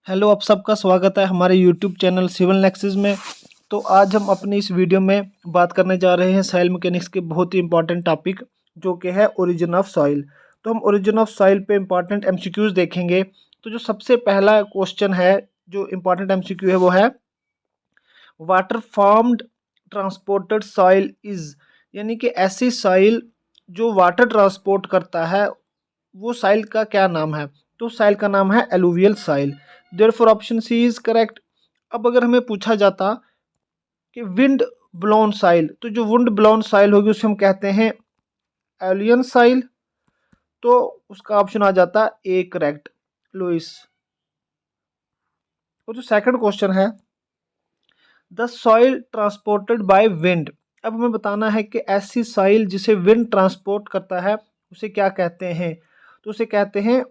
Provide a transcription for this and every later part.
Hello, आप सबका स्वागत है हमारे यूट्यूब चैनल सिविल नेक्सस में। तो आज हम अपनी इस वीडियो में बात करने जा रहे हैं सॉइल मैकेनिक्स के बहुत ही इंपॉर्टेंट टॉपिक जो कि है ओरिजिन ऑफ सॉइल। तो हम ओरिजिन ऑफ सॉइल पे इंपॉर्टेंट एमसीक्यूज देखेंगे। तो जो सबसे पहला क्वेश्चन है, जो इंपॉर्टेंट एमसीक्यू है, वो है water formed transported soil is, यानी कि ऐसी सॉइल जो वाटर ट्रांसपोर्ट करता है, वो सॉइल का क्या नाम है? तो सॉइल का नाम है alluvial soil. Therefore option C is correct. अब अगर हमें पूछा जाता कि विंड ब्लोन सॉइल, तो जो विंड ब्लोन सॉइल होगी उसे हम कहते हैं एलियन सॉइल। तो उसका ऑप्शन आ जाता ए करेक्ट, लुइस। और जो सेकंड क्वेश्चन है, the soil transported by wind. अब हमें बताना है कि ऐसी सॉइल जिसे विंड ट्रांसपोर्ट करता है उसे क्या कहते हैं? तो उसे कहते हैं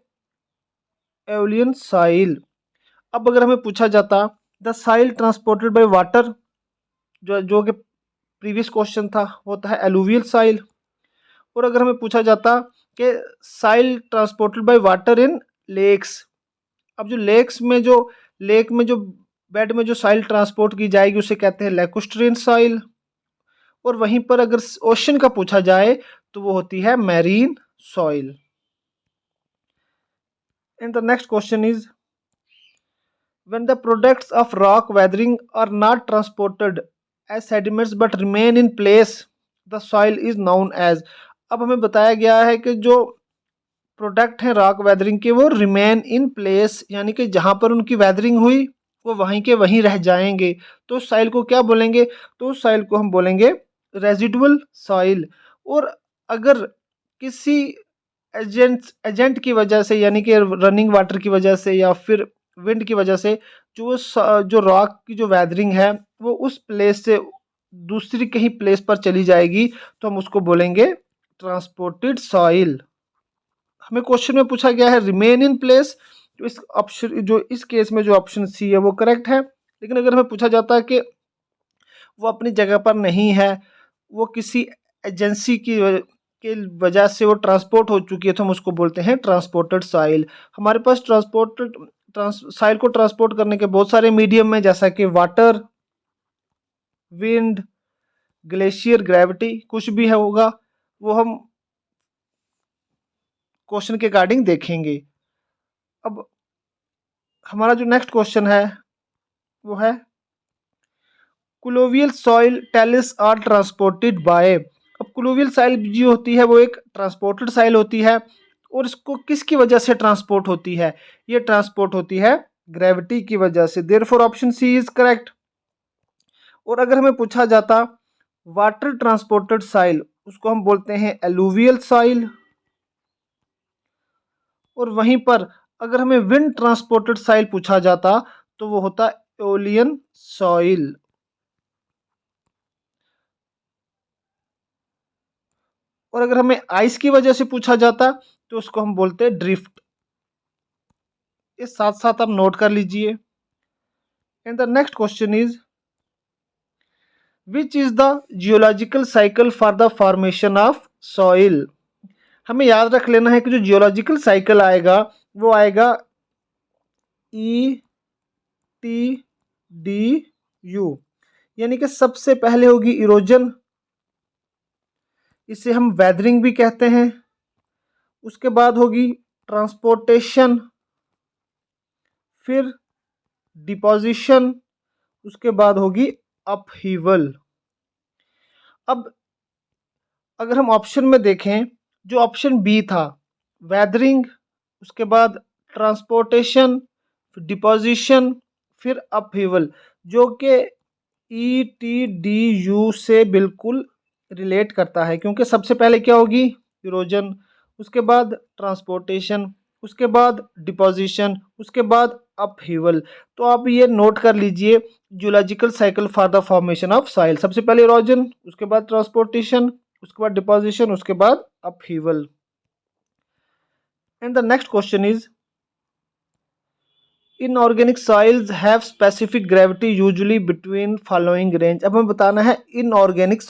एलियन सॉइल। अब अगर हमें पूछा जाता the soil transported by water, जो कि प्रीवियस क्वेश्चन था, होता है एलुवियल सॉइल। और अगर हमें पूछा जाता कि soil transported by water in lakes, अब जो लेक में जो बेड में जो सॉइल ट्रांसपोर्ट की जाएगी उसे कहते हैं लैकुस्ट्रीन सॉइल। और वहीं पर अगर ओशन का पूछा जाए तो वो होती है marine soil. And the next question is, when the products of rock weathering are not transported as sediments but remain in place, the soil is known as। अब हमें बताया गया है कि जो प्रोडक्ट हैं रॉक वेदरिंग के, वो रिमेन इन प्लेस, यानी कि जहाँ पर उनकी वेदरिंग हुई वो वहीं के वहीं रह जाएंगे। तो सॉइल को क्या बोलेंगे? तो सॉइल को हम बोलेंगे रेजिडुअल सॉइल। और अगर किसी एजेंट की वजह से, यानी कि रनिंग वाटर की वजह से या फिर विंड की वजह से, जो रॉक की जो वेदरिंग है वो उस प्लेस से दूसरी कहीं प्लेस पर चली जाएगी, तो हम उसको बोलेंगे ट्रांसपोर्टेड सॉइल। हमें क्वेश्चन में पूछा गया है रिमेन इन प्लेस, तो इस केस में जो ऑप्शन सी है वो करेक्ट है। लेकिन अगर हमें पूछा जाता है कि वो अपनी जगह पर नहीं है, वो किसी एजेंसी के वजह से वो ट्रांसपोर्ट हो चुकी है, तो हम उसको बोलते हैं ट्रांसपोर्टेड सॉइल। हमारे पास सॉइल को ट्रांसपोर्ट करने के बहुत सारे मीडियम में, जैसा कि वाटर, विंड, ग्लेशियर, ग्रेविटी, कुछ भी है होगा, वो हम क्वेश्चन के अकॉर्डिंग देखेंगे। अब हमारा जो नेक्स्ट क्वेश्चन है वो है colluvial soil talus are transported by. अब क्लोवियल सॉइल जो होती है वो एक ट्रांसपोर्टेड सॉइल होती है, और इसको किसकी वजह से ट्रांसपोर्ट होती है? ये ट्रांसपोर्ट होती है ग्रेविटी की वजह से। Therefore option C is correct. और अगर हमें पूछा जाता वाटर ट्रांसपोर्टेड सॉइल, उसको हम बोलते हैं एलुवियल सॉइल। और वहीं पर अगर हमें विंड ट्रांसपोर्टेड सॉइल पूछा जाता तो वो होता एओलियन सॉइल। और अगर हमें आइस की वजह से पूछा जाता तो उसको हम बोलते हैं ड्रिफ्ट। इस साथ साथ आप नोट कर लीजिए। And the next question is, which is the geological cycle for the formation of soil. हमें याद रख लेना है कि जो जियोलॉजिकल साइकिल आएगा वो आएगा ETDU, यानी कि सबसे पहले होगी इरोजन, इसे हम वेदरिंग भी कहते हैं। उसके बाद होगी ट्रांसपोर्टेशन, फिर डिपोजिशन, उसके बाद होगी अपहीवल। अब अगर हम ऑप्शन में देखें, जो ऑप्शन बी था वेदरिंग, उसके बाद ट्रांसपोर्टेशन, फिर डिपोजिशन, फिर अपहीवल, जो कि ETDU से बिल्कुल रिलेट करता है, क्योंकि सबसे पहले क्या होगी इरोजन, उसके बाद ट्रांसपोर्टेशन, उसके बाद डिपोजिशन, उसके बाद अपहीवल। तो आप ये नोट कर लीजिए, geological cycle for the formation of soil, सबसे पहले इरोजन, उसके बाद ट्रांसपोर्टेशन, उसके बाद डिपोजिशन, उसके बाद upheaval. And the next question is, inorganic soils have specific gravity usually between following range. अब हमें बताना है इनऑर्गेनिक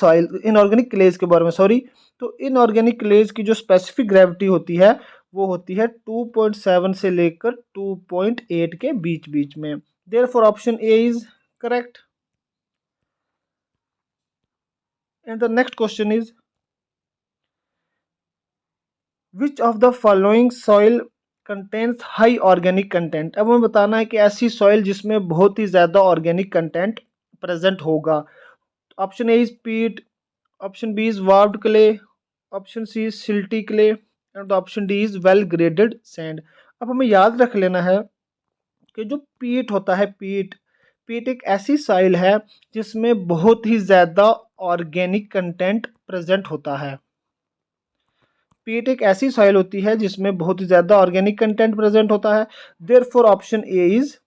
क्लेज के बारे में, सॉरी। तो इनऑर्गेनिक क्लेज की जो स्पेसिफिक ग्रेविटी होती है वो होती है 2.7 से लेकर 2.8 के बीच बीच में। Therefore option A is correct. And the next question is which of the following soil contains high organic content. अब हमें बताना है कि ऐसी सॉइल जिसमें बहुत ही ज़्यादा ऑर्गेनिक कंटेंट प्रेजेंट होगा। Option A is peat, option B is varved clay, option C is silty clay and option D is well graded sand. अब हमें याद रख लेना है कि जो पीट होता है, पीट एक ऐसी सॉइल है जिसमें बहुत ही ज़्यादा ऑर्गेनिक कंटेंट प्रेजेंट होता है। पीट एक ऐसी सॉइल होती है जिसमें बहुत ही ज़्यादा ऑर्गेनिक कंटेंट प्रेजेंट होता है। Therefore option A is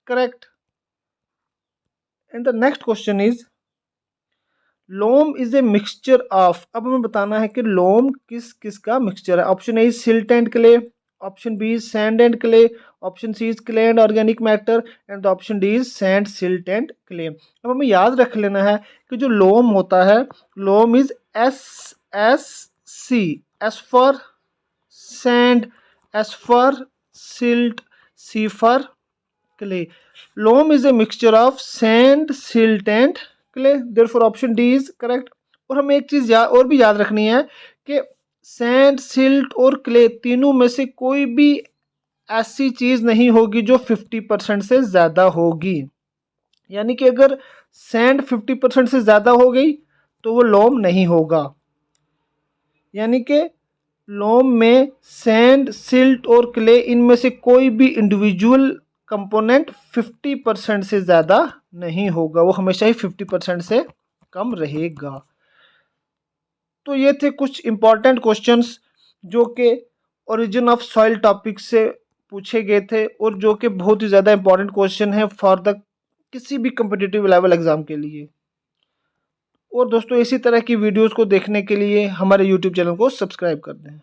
correct. And the next question is loam is a mixture of. अब हमें बताना है कि लोम किस किस का मिक्सचर है। Option A is silt and clay, option B is sand and clay, option C is clay and organic matter and option D is sand silt and clay. अब हमें याद रख लेना है कि जो लोम होता है, loam is S S C, S for sand, S for silt, C for clay. Loam is a mixture of sand, silt and clay. Therefore option D is correct. और हमें एक चीज और भी याद रखनी है कि सैंड, सिल्ट और क्ले तीनों में से कोई भी ऐसी चीज नहीं होगी जो 50% से ज्यादा होगी। यानी कि अगर सैंड 50% से ज्यादा हो गई तो वो लोम नहीं होगा। यानी कि लोम में सैंड, सिल्ट और क्ले इनमें से कोई भी इंडिविजुअल कंपोनेंट 50% से ज़्यादा नहीं होगा, वो हमेशा ही 50% से कम रहेगा। तो ये थे कुछ इंपॉर्टेंट क्वेश्चंस जो कि ओरिजिन ऑफ सॉइल टॉपिक से पूछे गए थे और जो कि बहुत ही ज़्यादा इंपॉर्टेंट क्वेश्चन है फॉर द किसी भी कम्पिटिटिव लेवल एग्ज़ाम के लिए। और दोस्तों इसी तरह की वीडियोस को देखने के लिए हमारे यूट्यूब चैनल को सब्सक्राइब कर दें।